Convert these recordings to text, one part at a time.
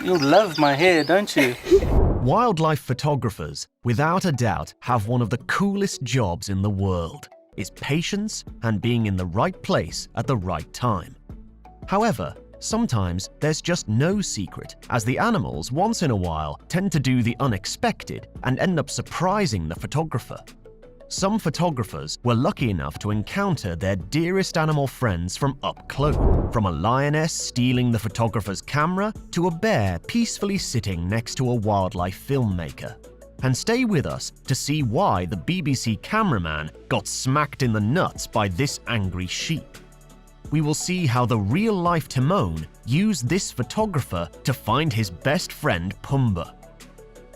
You'll love my hair, don't you? Wildlife photographers, without a doubt, have one of the coolest jobs in the world, is patience and being in the right place at the right time. However, sometimes there's just no secret, as the animals once in a while tend to do the unexpected and end up surprising the photographer. Some photographers were lucky enough to encounter their dearest animal friends from up close, from a lioness stealing the photographer's camera to a bear peacefully sitting next to a wildlife filmmaker. And stay with us to see why the BBC cameraman got smacked in the nuts by this angry sheep. We will see how the real-life Timon used this photographer to find his best friend Pumbaa.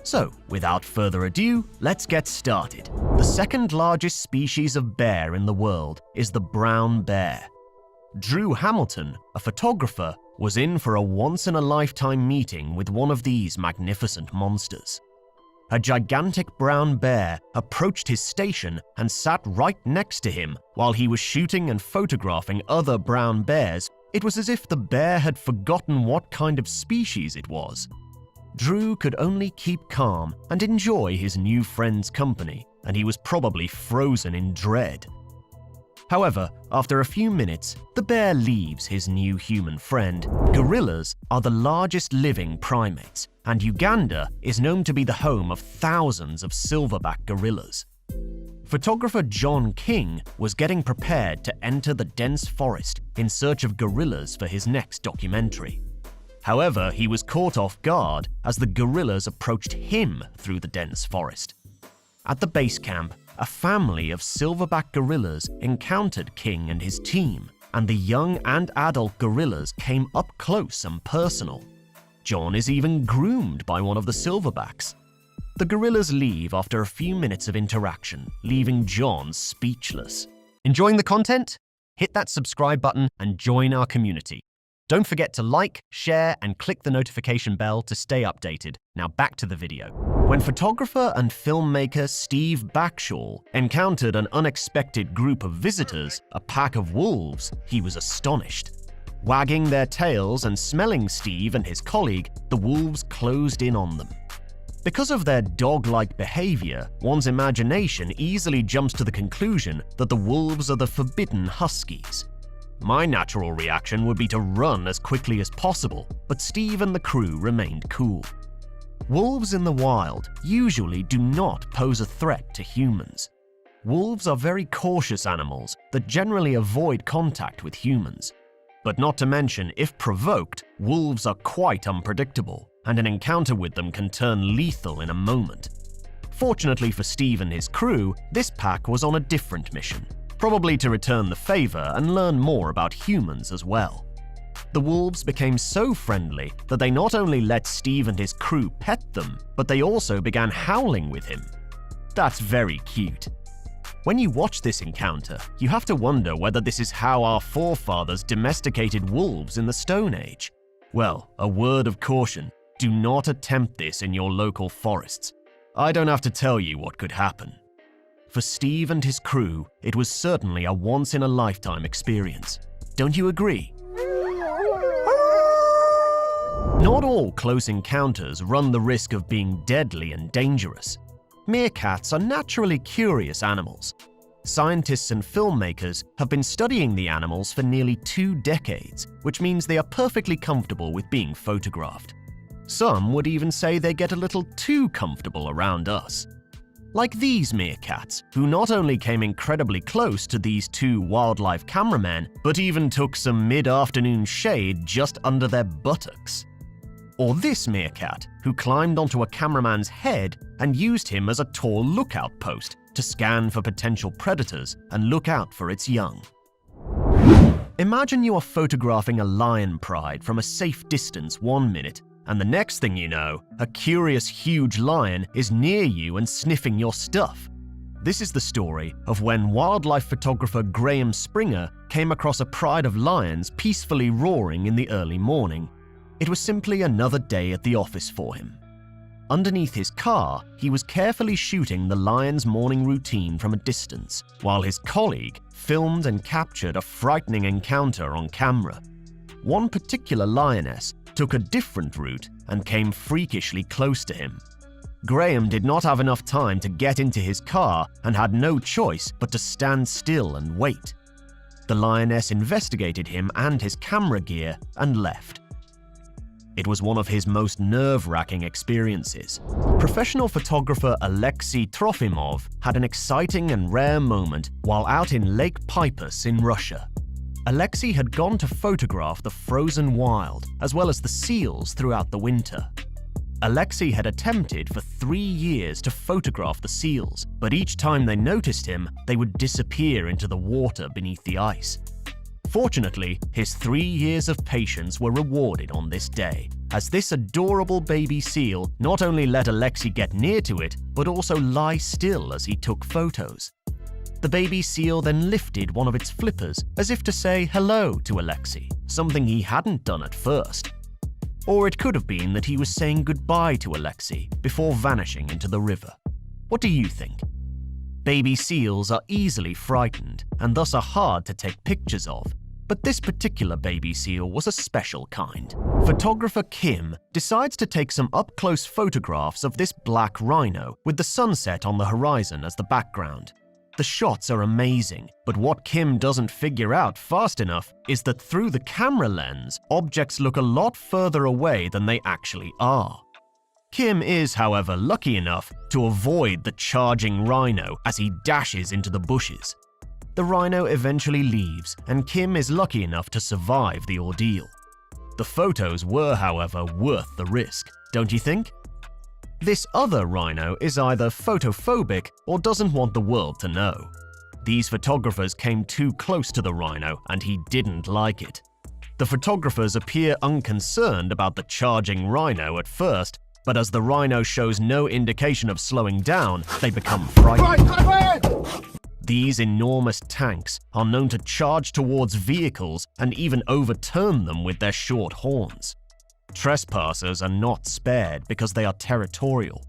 So, without further ado, let's get started. The second largest species of bear in the world is the brown bear. Drew Hamilton, a photographer, was in for a once-in-a-lifetime meeting with one of these magnificent monsters. A gigantic brown bear approached his station and sat right next to him while he was shooting and photographing other brown bears. It was as if the bear had forgotten what kind of species it was. Drew could only keep calm and enjoy his new friend's company, and he was probably frozen in dread. However, after a few minutes, the bear leaves his new human friend. Gorillas are the largest living primates, and Uganda is known to be the home of thousands of silverback gorillas. Photographer John King was getting prepared to enter the dense forest in search of gorillas for his next documentary. However, he was caught off guard as the gorillas approached him through the dense forest. At the base camp, a family of silverback gorillas encountered King and his team, and the young and adult gorillas came up close and personal. John is even groomed by one of the silverbacks. The gorillas leave after a few minutes of interaction, leaving John speechless. Enjoying the content? Hit that subscribe button and join our community. Don't forget to like, share, and click the notification bell to stay updated. Now back to the video. When photographer and filmmaker Steve Backshall encountered an unexpected group of visitors, a pack of wolves, he was astonished. Wagging their tails and smelling Steve and his colleague, the wolves closed in on them. Because of their dog-like behavior, one's imagination easily jumps to the conclusion that the wolves are the forbidden huskies. My natural reaction would be to run as quickly as possible, but Steve and the crew remained cool. Wolves in the wild usually do not pose a threat to humans. Wolves are very cautious animals that generally avoid contact with humans. But not to mention, if provoked, wolves are quite unpredictable, and an encounter with them can turn lethal in a moment. Fortunately for Steve and his crew, this pack was on a different mission. Probably to return the favor and learn more about humans as well. The wolves became so friendly that they not only let Steve and his crew pet them, but they also began howling with him. That's very cute. When you watch this encounter, you have to wonder whether this is how our forefathers domesticated wolves in the Stone Age. Well, a word of caution, do not attempt this in your local forests. I don't have to tell you what could happen. For Steve and his crew, it was certainly a once-in-a-lifetime experience. Don't you agree? Not all close encounters run the risk of being deadly and dangerous. Meerkats are naturally curious animals. Scientists and filmmakers have been studying the animals for nearly 2 decades, which means they are perfectly comfortable with being photographed. Some would even say they get a little too comfortable around us. Like these meerkats, who not only came incredibly close to these 2 wildlife cameramen, but even took some mid-afternoon shade just under their buttocks. Or this meerkat, who climbed onto a cameraman's head and used him as a tall lookout post to scan for potential predators and look out for its young. Imagine you are photographing a lion pride from a safe distance 1 minute, and the next thing you know, a curious huge lion is near you and sniffing your stuff. This is the story of when wildlife photographer Graham Springer came across a pride of lions peacefully roaring in the early morning. It was simply another day at the office for him. Underneath his car, he was carefully shooting the lion's morning routine from a distance, while his colleague filmed and captured a frightening encounter on camera. one particular lioness took a different route and came freakishly close to him. Graham did not have enough time to get into his car and had no choice but to stand still and wait. The lioness investigated him and his camera gear and left. It was one of his most nerve-wracking experiences. Professional photographer Alexei Trofimov had an exciting and rare moment while out in Lake Peipus in Russia. Alexei had gone to photograph the frozen wild as well as the seals throughout the winter. Alexei had attempted for 3 years to photograph the seals, but each time they noticed him, they would disappear into the water beneath the ice. Fortunately, his 3 years of patience were rewarded on this day, as this adorable baby seal not only let Alexei get near to it, but also lie still as he took photos. The baby seal then lifted one of its flippers as if to say hello to Alexei, something he hadn't done at first. Or it could have been that he was saying goodbye to Alexei before vanishing into the river. What do you think? Baby seals are easily frightened and thus are hard to take pictures of, but this particular baby seal was a special kind. Photographer Kim decides to take some up-close photographs of this black rhino with the sunset on the horizon as the background. The shots are amazing, but what Kim doesn't figure out fast enough is that through the camera lens, objects look a lot further away than they actually are. Kim is, however, lucky enough to avoid the charging rhino as he dashes into the bushes. The rhino eventually leaves, and Kim is lucky enough to survive the ordeal. The photos were, however, worth the risk, don't you think? This other rhino is either photophobic or doesn't want the world to know. These photographers came too close to the rhino and he didn't like it. The photographers appear unconcerned about the charging rhino at first, but as the rhino shows no indication of slowing down, they become frightened. These enormous tanks are known to charge towards vehicles and even overturn them with their short horns. Trespassers are not spared because they are territorial.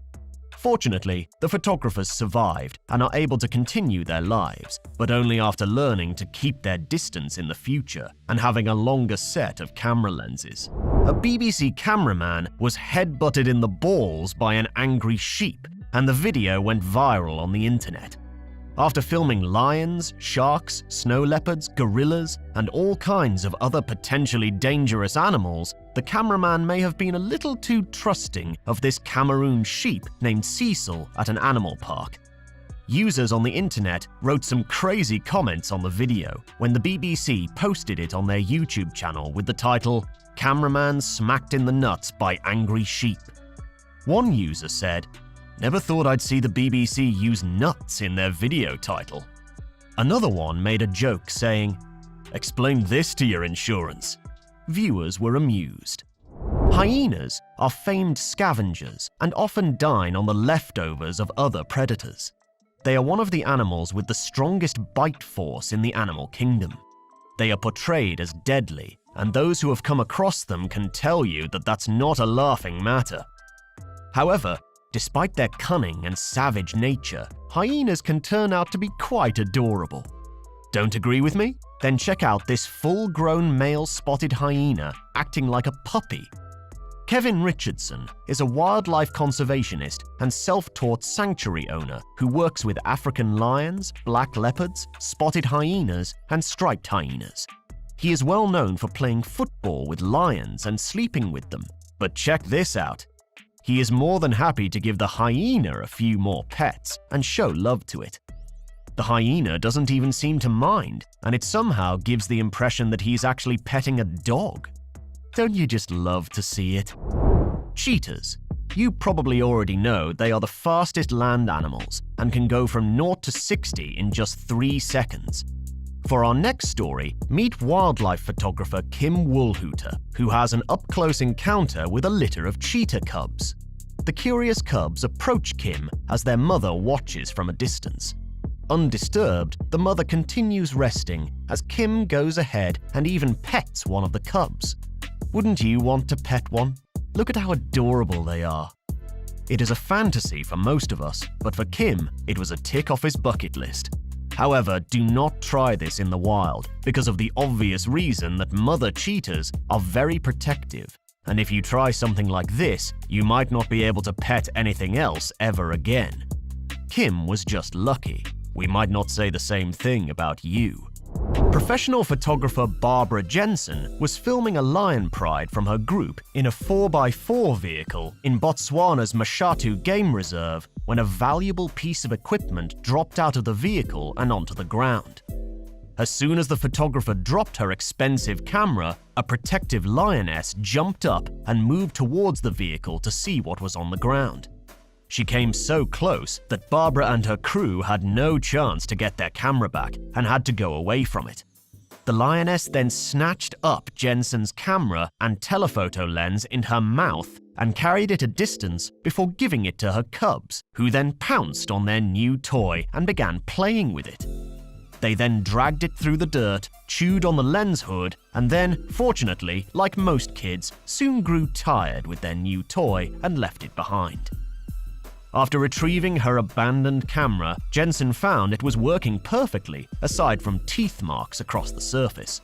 Fortunately, the photographers survived and are able to continue their lives, but only after learning to keep their distance in the future and having a longer set of camera lenses. A BBC cameraman was headbutted in the balls by an angry sheep, and the video went viral on the internet. After filming lions, sharks, snow leopards, gorillas, and all kinds of other potentially dangerous animals, the cameraman may have been a little too trusting of this Cameroon sheep named Cecil at an animal park. Users on the internet wrote some crazy comments on the video when the BBC posted it on their YouTube channel with the title, "Cameraman smacked in the nuts by angry sheep." One user said, "Never thought I'd see the BBC use nuts in their video title." Another one made a joke saying, "Explain this to your insurance." Viewers were amused. Hyenas are famed scavengers and often dine on the leftovers of other predators. They are one of the animals with the strongest bite force in the animal kingdom. They are portrayed as deadly, and those who have come across them can tell you that that's not a laughing matter. However, despite their cunning and savage nature, hyenas can turn out to be quite adorable. Don't agree with me? Then check out this full-grown male spotted hyena acting like a puppy. Kevin Richardson is a wildlife conservationist and self-taught sanctuary owner who works with African lions, black leopards, spotted hyenas, and striped hyenas. He is well known for playing football with lions and sleeping with them. But check this out. He is more than happy to give the hyena a few more pets and show love to it. The hyena doesn't even seem to mind, and it somehow gives the impression that he's actually petting a dog. Don't you just love to see it? Cheetahs. You probably already know they are the fastest land animals and can go from 0 to 60 in just 3 seconds. For our next story, meet wildlife photographer Kim Woolhooter, who has an up-close encounter with a litter of cheetah cubs. The curious cubs approach Kim as their mother watches from a distance. Undisturbed, the mother continues resting as Kim goes ahead and even pets one of the cubs. Wouldn't you want to pet one? Look at how adorable they are. It is a fantasy for most of us, but for Kim, it was a tick off his bucket list. However, do not try this in the wild because of the obvious reason that mother cheetahs are very protective, and if you try something like this, you might not be able to pet anything else ever again. Kim was just lucky. We might not say the same thing about you. Professional photographer Barbara Jensen was filming a lion pride from her group in a 4x4 vehicle in Botswana's Mashatu Game Reserve when a valuable piece of equipment dropped out of the vehicle and onto the ground. As soon as the photographer dropped her expensive camera, a protective lioness jumped up and moved towards the vehicle to see what was on the ground. She came so close that Barbara and her crew had no chance to get their camera back and had to go away from it. The lioness then snatched up Jensen's camera and telephoto lens in her mouth and carried it a distance before giving it to her cubs, who then pounced on their new toy and began playing with it. They then dragged it through the dirt, chewed on the lens hood, and then, fortunately, like most kids, soon grew tired with their new toy and left it behind. After retrieving her abandoned camera, Jensen found it was working perfectly, aside from teeth marks across the surface.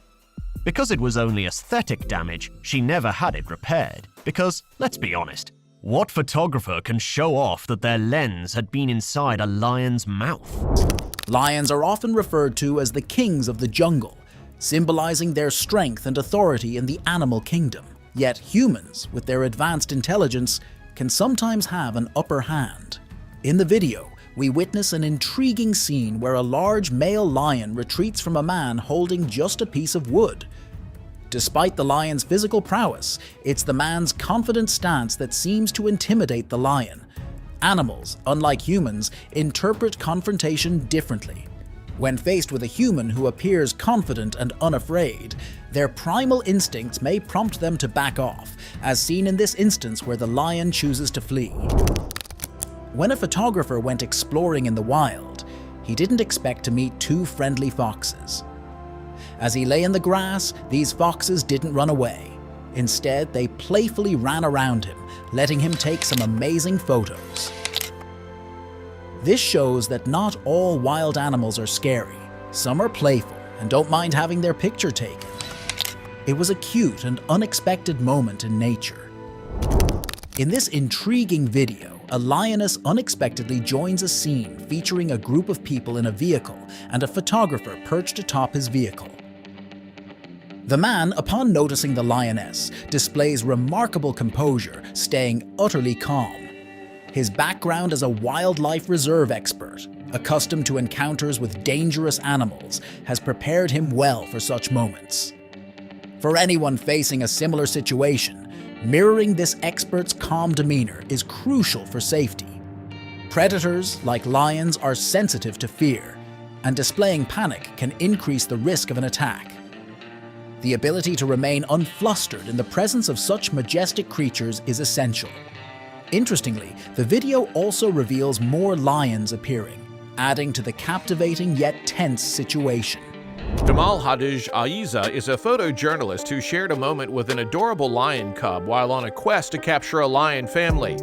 Because it was only aesthetic damage, she never had it repaired, because, let's be honest, what photographer can show off that their lens had been inside a lion's mouth? Lions are often referred to as the kings of the jungle, symbolizing their strength and authority in the animal kingdom. Yet humans, with their advanced intelligence, can sometimes have an upper hand. In the video, we witness an intriguing scene where a large male lion retreats from a man holding just a piece of wood. Despite the lion's physical prowess, it's the man's confident stance that seems to intimidate the lion. Animals, unlike humans, interpret confrontation differently. When faced with a human who appears confident and unafraid, their primal instincts may prompt them to back off, as seen in this instance where the lion chooses to flee. When a photographer went exploring in the wild, he didn't expect to meet two friendly foxes. As he lay in the grass, these foxes didn't run away. Instead, they playfully ran around him, letting him take some amazing photos. This shows that not all wild animals are scary. Some are playful and don't mind having their picture taken. It was a cute and unexpected moment in nature. In this intriguing video, a lioness unexpectedly joins a scene featuring a group of people in a vehicle and a photographer perched atop his vehicle. The man, upon noticing the lioness, displays remarkable composure, staying utterly calm. His background as a wildlife reserve expert, accustomed to encounters with dangerous animals, has prepared him well for such moments. For anyone facing a similar situation, mirroring this expert's calm demeanor is crucial for safety. Predators, like lions, are sensitive to fear, and displaying panic can increase the risk of an attack. The ability to remain unflustered in the presence of such majestic creatures is essential. Interestingly, the video also reveals more lions appearing, adding to the captivating yet tense situation. Jamal Hadij Aiza is a photojournalist who shared a moment with an adorable lion cub while on a quest to capture a lion family.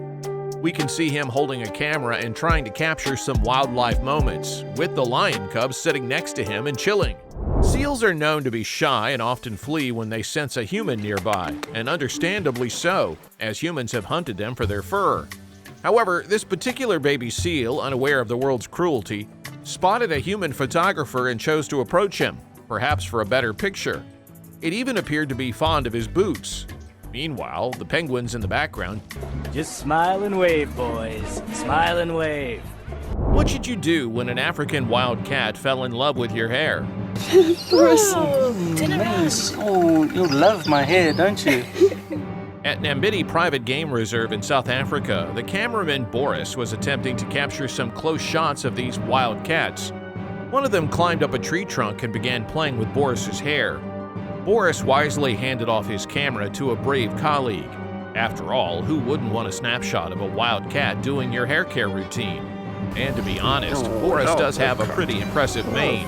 We can see him holding a camera and trying to capture some wildlife moments, with the lion cub sitting next to him and chilling. Seals are known to be shy and often flee when they sense a human nearby, and understandably so, as humans have hunted them for their fur. However, this particular baby seal, unaware of the world's cruelty, spotted a human photographer and chose to approach him, perhaps for a better picture. It even appeared to be fond of his boots. Meanwhile, the penguins in the background, Just smile and wave, boys. Smile and wave. What should you do when an African wild cat fell in love with your hair? Nice. Oh, you love my hair, don't you? At Nambiti Private Game Reserve in South Africa, the cameraman Boris was attempting to capture some close shots of these wild cats. One of them climbed up a tree trunk and began playing with Boris's hair. Boris wisely handed off his camera to a brave colleague. After all, who wouldn't want a snapshot of a wild cat doing your hair care routine? And to be honest, Boris does have a pretty impressive mane.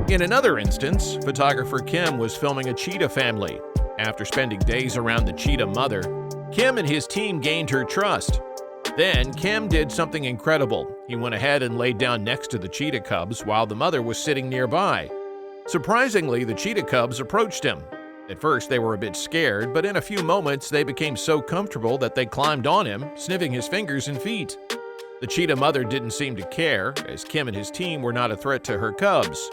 In another instance, photographer Kim was filming a cheetah family. After spending days around the cheetah mother, Kim and his team gained her trust. Then Kim did something incredible. He went ahead and laid down next to the cheetah cubs while the mother was sitting nearby. Surprisingly, the cheetah cubs approached him. At first, they were a bit scared, but in a few moments, they became so comfortable that they climbed on him, sniffing his fingers and feet. The cheetah mother didn't seem to care, as Kim and his team were not a threat to her cubs.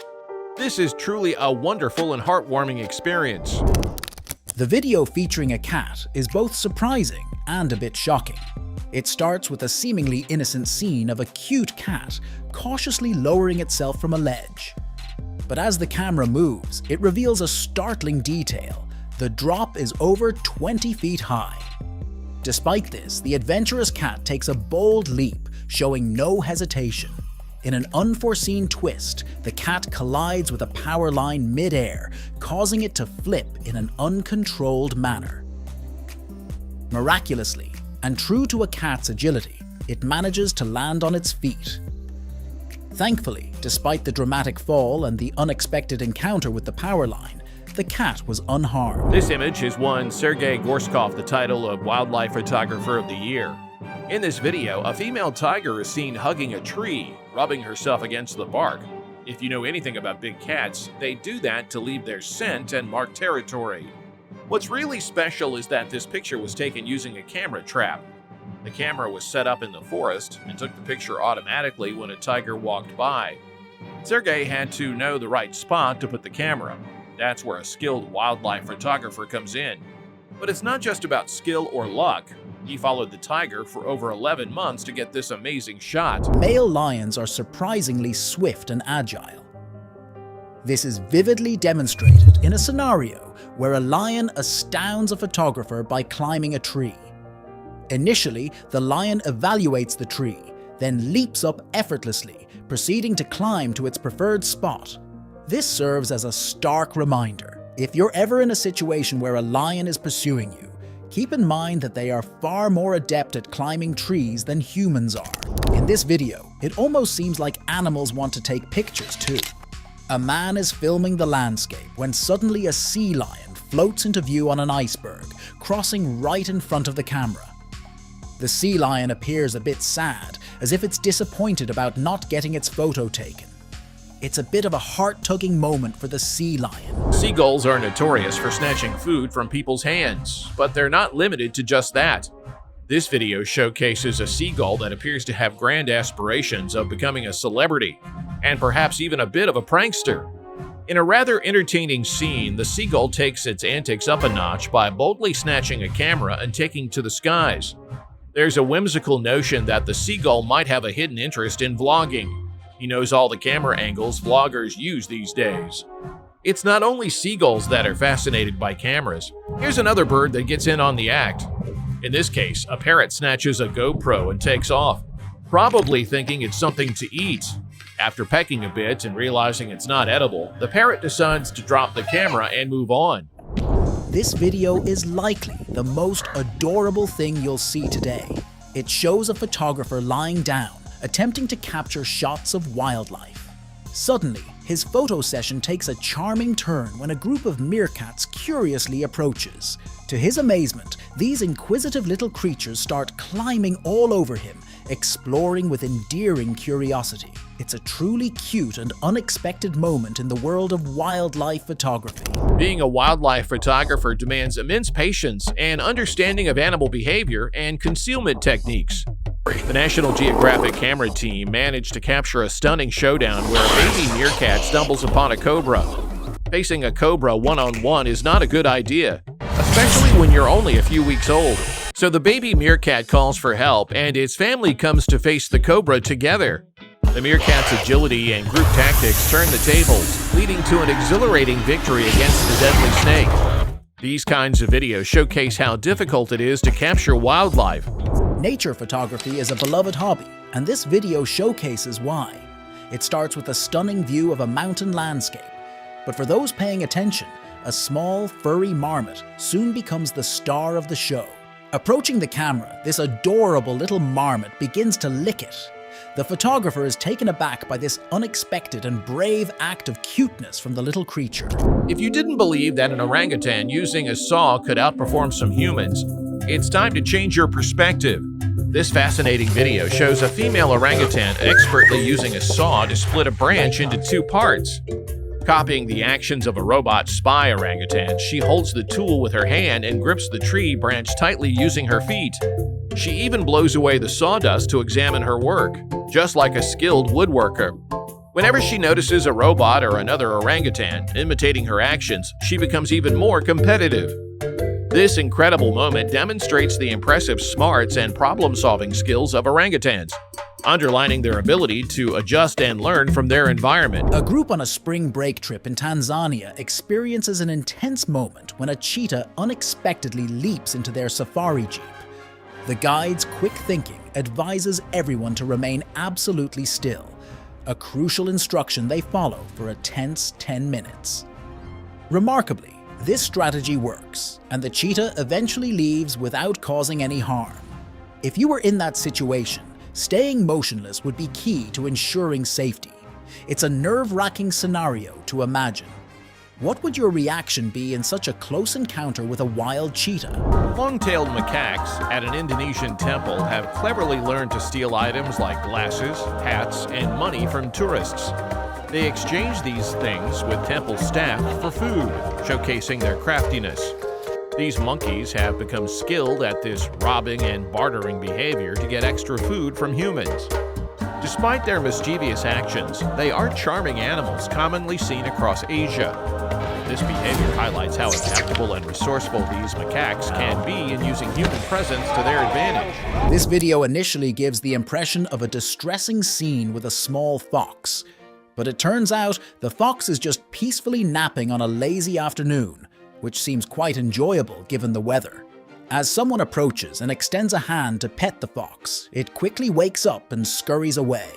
This is truly a wonderful and heartwarming experience. The video featuring a cat is both surprising and a bit shocking. It starts with a seemingly innocent scene of a cute cat cautiously lowering itself from a ledge. But as the camera moves, it reveals a startling detail. The drop is over 20 feet high. Despite this, the adventurous cat takes a bold leap, showing no hesitation. In an unforeseen twist, the cat collides with a power line mid-air, causing it to flip in an uncontrolled manner. Miraculously, and true to a cat's agility, it manages to land on its feet. Thankfully, despite the dramatic fall and the unexpected encounter with the power line, the cat was unharmed. This image has won Sergei Gorskov the title of Wildlife Photographer of the Year. In this video, a female tiger is seen hugging a tree, rubbing herself against the bark. If you know anything about big cats, they do that to leave their scent and mark territory. What's really special is that this picture was taken using a camera trap. The camera was set up in the forest and took the picture automatically when a tiger walked by. Sergei had to know the right spot to put the camera. That's where a skilled wildlife photographer comes in. But it's not just about skill or luck. He followed the tiger for over 11 months to get this amazing shot. Male lions are surprisingly swift and agile. This is vividly demonstrated in a scenario where a lion astounds a photographer by climbing a tree. Initially, the lion evaluates the tree, then leaps up effortlessly, proceeding to climb to its preferred spot. This serves as a stark reminder. If you're ever in a situation where a lion is pursuing you, keep in mind that they are far more adept at climbing trees than humans are. In this video, it almost seems like animals want to take pictures too. A man is filming the landscape when suddenly a sea lion floats into view on an iceberg, crossing right in front of the camera. The sea lion appears a bit sad, as if it's disappointed about not getting its photo taken. It's a bit of a heart-tugging moment for the sea lion. Seagulls are notorious for snatching food from people's hands, but they're not limited to just that. This video showcases a seagull that appears to have grand aspirations of becoming a celebrity, and perhaps even a bit of a prankster. In a rather entertaining scene, the seagull takes its antics up a notch by boldly snatching a camera and taking to the skies. There's a whimsical notion that the seagull might have a hidden interest in vlogging. He knows all the camera angles vloggers use these days. It's not only seagulls that are fascinated by cameras. Here's another bird that gets in on the act. In this case, a parrot snatches a GoPro and takes off, probably thinking it's something to eat. After pecking a bit and realizing it's not edible, the parrot decides to drop the camera and move on. This video is likely the most adorable thing you'll see today. It shows a photographer lying down, attempting to capture shots of wildlife. Suddenly, his photo session takes a charming turn when a group of meerkats curiously approaches. To his amazement, these inquisitive little creatures start climbing all over him, exploring with endearing curiosity. It's a truly cute and unexpected moment in the world of wildlife photography. Being a wildlife photographer demands immense patience and understanding of animal behavior and concealment techniques. The National Geographic camera team managed to capture a stunning showdown where a baby meerkat stumbles upon a cobra. Facing a cobra one-on-one is not a good idea, especially when you're only a few weeks old. So the baby meerkat calls for help, and its family comes to face the cobra together. The meerkat's agility and group tactics turn the tables, leading to an exhilarating victory against the deadly snake. These kinds of videos showcase how difficult it is to capture wildlife. Nature photography is a beloved hobby, and this video showcases why. It starts with a stunning view of a mountain landscape, but for those paying attention, a small, furry marmot soon becomes the star of the show. Approaching the camera, this adorable little marmot begins to lick it. The photographer is taken aback by this unexpected and brave act of cuteness from the little creature. If you didn't believe that an orangutan using a saw could outperform some humans, it's time to change your perspective. This fascinating video shows a female orangutan expertly using a saw to split a branch into two parts. Copying the actions of a robot spy orangutan, she holds the tool with her hand and grips the tree branch tightly using her feet. She even blows away the sawdust to examine her work, just like a skilled woodworker. Whenever she notices a robot or another orangutan imitating her actions, she becomes even more competitive. This incredible moment demonstrates the impressive smarts and problem-solving skills of orangutans, underlining their ability to adjust and learn from their environment. A group on a spring break trip in Tanzania experiences an intense moment when a cheetah unexpectedly leaps into their safari jeep. The guide's quick thinking advises everyone to remain absolutely still, a crucial instruction they follow for a tense 10 minutes. Remarkably, this strategy works, and the cheetah eventually leaves without causing any harm. If you were in that situation, staying motionless would be key to ensuring safety. It's a nerve-wracking scenario to imagine. What would your reaction be in such a close encounter with a wild cheetah? Long-tailed macaques at an Indonesian temple have cleverly learned to steal items like glasses, hats, and money from tourists. They exchange these things with temple staff for food, showcasing their craftiness. These monkeys have become skilled at this robbing and bartering behavior to get extra food from humans. Despite their mischievous actions, they are charming animals commonly seen across Asia. This behavior highlights how adaptable and resourceful these macaques can be in using human presence to their advantage. This video initially gives the impression of a distressing scene with a small fox. But it turns out the fox is just peacefully napping on a lazy afternoon, which seems quite enjoyable given the weather. As someone approaches and extends a hand to pet the fox, it quickly wakes up and scurries away.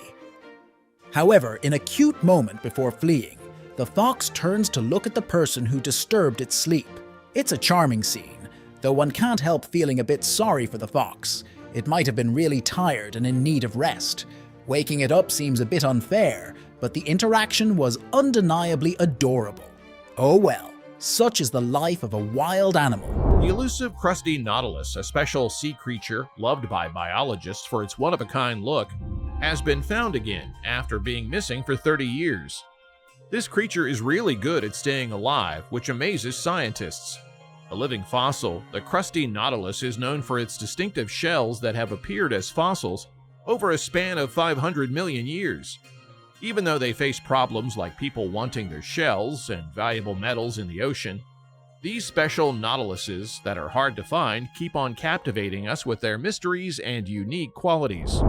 However, in a cute moment before fleeing, the fox turns to look at the person who disturbed its sleep. It's a charming scene, though one can't help feeling a bit sorry for the fox. It might have been really tired and in need of rest. Waking it up seems a bit unfair, but the interaction was undeniably adorable. Oh well, such is the life of a wild animal. The elusive crusty nautilus, a special sea creature loved by biologists for its one-of-a-kind look, has been found again after being missing for 30 years. This creature is really good at staying alive, which amazes scientists. A living fossil, the crusty nautilus is known for its distinctive shells that have appeared as fossils over a span of 500 million years. Even though they face problems like people wanting their shells and valuable metals in the ocean, these special nautiluses that are hard to find keep on captivating us with their mysteries and unique qualities.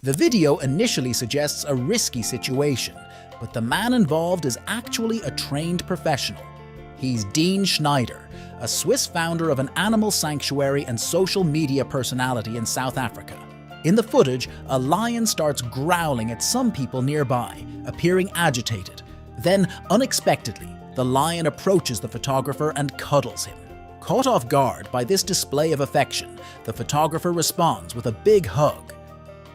The video initially suggests a risky situation, but the man involved is actually a trained professional. He's Dean Schneider, a Swiss founder of an animal sanctuary and social media personality in South Africa. In the footage, a lion starts growling at some people nearby, appearing agitated. Then, unexpectedly, the lion approaches the photographer and cuddles him. Caught off guard by this display of affection, the photographer responds with a big hug.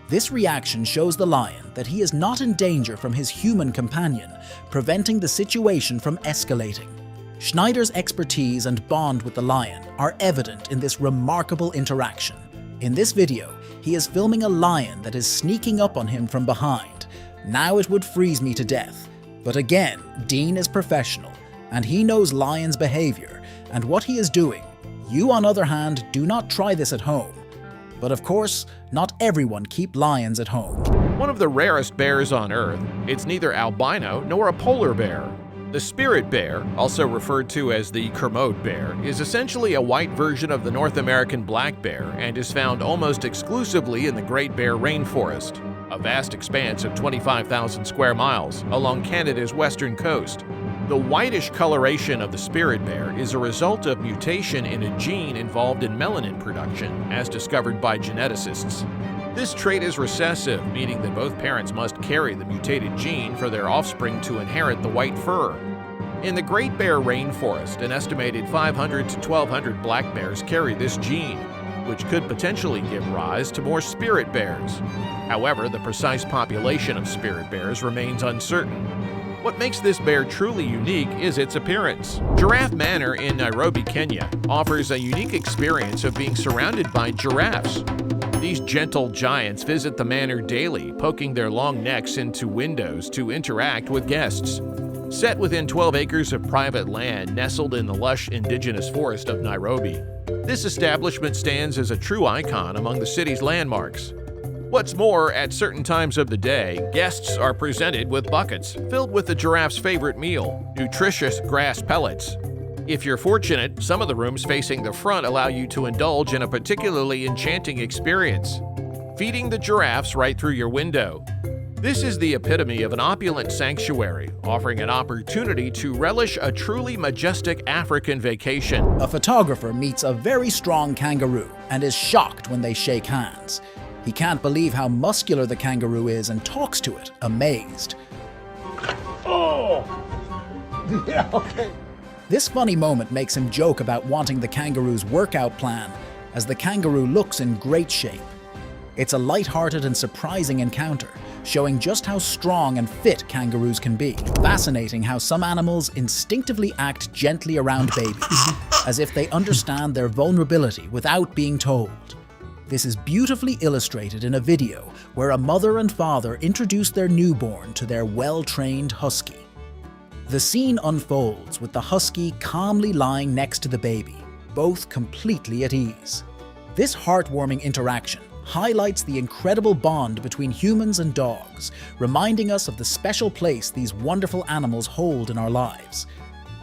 This reaction shows the lion that he is not in danger from his human companion, preventing the situation from escalating. Schneider's expertise and bond with the lion are evident in this remarkable interaction. In this video, he is filming a lion that is sneaking up on him from behind. Now it would freeze me to death. But again, Dean is professional, and he knows lions' behavior and what he is doing. You, on the other hand, do not try this at home. But of course, not everyone keeps lions at home. One of the rarest bears on Earth, it's neither albino nor a polar bear. The spirit bear, also referred to as the Kermode bear, is essentially a white version of the North American black bear and is found almost exclusively in the Great Bear Rainforest, a vast expanse of 25,000 square miles along Canada's western coast. The whitish coloration of the spirit bear is a result of mutation in a gene involved in melanin production, as discovered by geneticists. This trait is recessive, meaning that both parents must carry the mutated gene for their offspring to inherit the white fur. In the Great Bear Rainforest, an estimated 500 to 1,200 black bears carry this gene, which could potentially give rise to more spirit bears. However, the precise population of spirit bears remains uncertain. What makes this bear truly unique is its appearance. Giraffe Manor in Nairobi, Kenya, offers a unique experience of being surrounded by giraffes. These gentle giants visit the manor daily, poking their long necks into windows to interact with guests. Set within 12 acres of private land nestled in the lush indigenous forest of Nairobi, this establishment stands as a true icon among the city's landmarks. What's more, at certain times of the day, guests are presented with buckets filled with the giraffe's favorite meal, nutritious grass pellets. If you're fortunate, some of the rooms facing the front allow you to indulge in a particularly enchanting experience, feeding the giraffes right through your window. This is the epitome of an opulent sanctuary, offering an opportunity to relish a truly majestic African vacation. A photographer meets a very strong kangaroo and is shocked when they shake hands. He can't believe how muscular the kangaroo is and talks to it, amazed. Oh! Yeah, okay. This funny moment makes him joke about wanting the kangaroo's workout plan, as the kangaroo looks in great shape. It's a light-hearted and surprising encounter, showing just how strong and fit kangaroos can be. Fascinating how some animals instinctively act gently around babies, as if they understand their vulnerability without being told. This is beautifully illustrated in a video where a mother and father introduce their newborn to their well-trained husky. The scene unfolds with the husky calmly lying next to the baby, both completely at ease. This heartwarming interaction highlights the incredible bond between humans and dogs, reminding us of the special place these wonderful animals hold in our lives.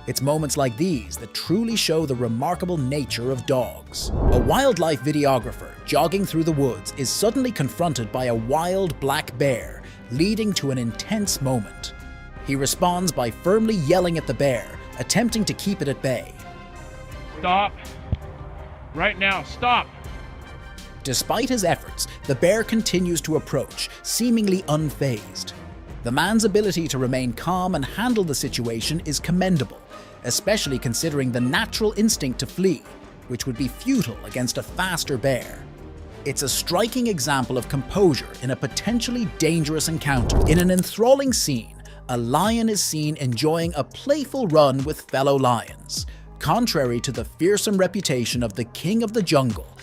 It's moments like these that truly show the remarkable nature of dogs. A wildlife videographer jogging through the woods is suddenly confronted by a wild black bear, leading to an intense moment. He responds by firmly yelling at the bear, attempting to keep it at bay. Stop. Right now, stop. Despite his efforts, the bear continues to approach, seemingly unfazed. The man's ability to remain calm and handle the situation is commendable, especially considering the natural instinct to flee, which would be futile against a faster bear. It's a striking example of composure in a potentially dangerous encounter. In an enthralling scene, a lion is seen enjoying a playful run with fellow lions. Contrary to the fearsome reputation of the king of the jungle,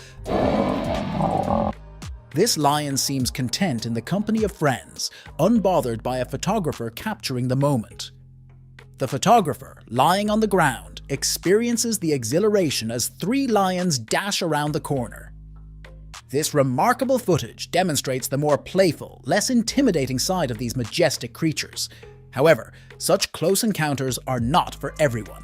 this lion seems content in the company of friends, unbothered by a photographer capturing the moment. The photographer, lying on the ground, experiences the exhilaration as 3 lions dash around the corner. This remarkable footage demonstrates the more playful, less intimidating side of these majestic creatures. However, such close encounters are not for everyone.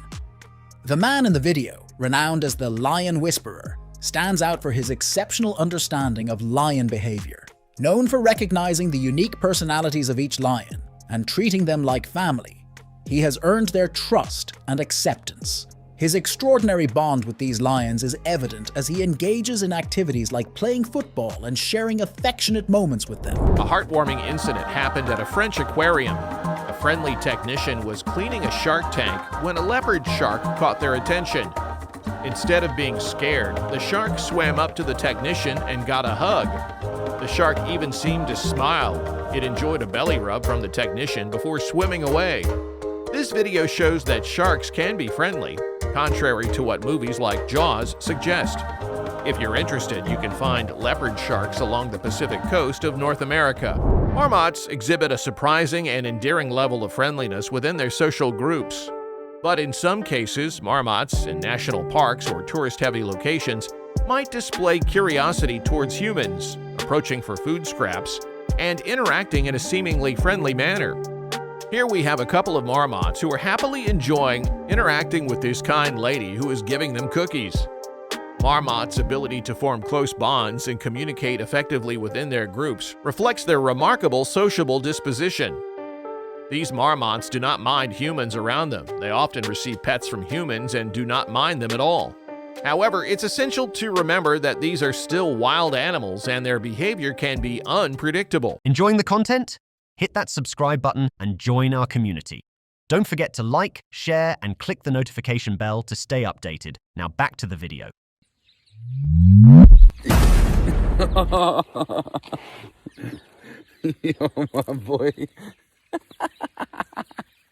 The man in the video, renowned as the Lion Whisperer, stands out for his exceptional understanding of lion behavior. Known for recognizing the unique personalities of each lion and treating them like family, he has earned their trust and acceptance. His extraordinary bond with these lions is evident as he engages in activities like playing football and sharing affectionate moments with them. A heartwarming incident happened at a French aquarium. A friendly technician was cleaning a shark tank when a leopard shark caught their attention. Instead of being scared, the shark swam up to the technician and got a hug. The shark even seemed to smile. It enjoyed a belly rub from the technician before swimming away. This video shows that sharks can be friendly, contrary to what movies like Jaws suggest. If you're interested, you can find leopard sharks along the Pacific coast of North America. Marmots exhibit a surprising and endearing level of friendliness within their social groups. But in some cases, marmots in national parks or tourist-heavy locations might display curiosity towards humans, approaching for food scraps, and interacting in a seemingly friendly manner. Here we have a couple of marmots who are happily enjoying interacting with this kind lady who is giving them cookies. Marmots' ability to form close bonds and communicate effectively within their groups reflects their remarkable sociable disposition. These marmots do not mind humans around them. They often receive pets from humans and do not mind them at all. However, it's essential to remember that these are still wild animals and their behavior can be unpredictable. Enjoying the content? Hit that subscribe button and join our community. Don't forget to like, share, and click the notification bell to stay updated. Now back to the video. Yo, my boy.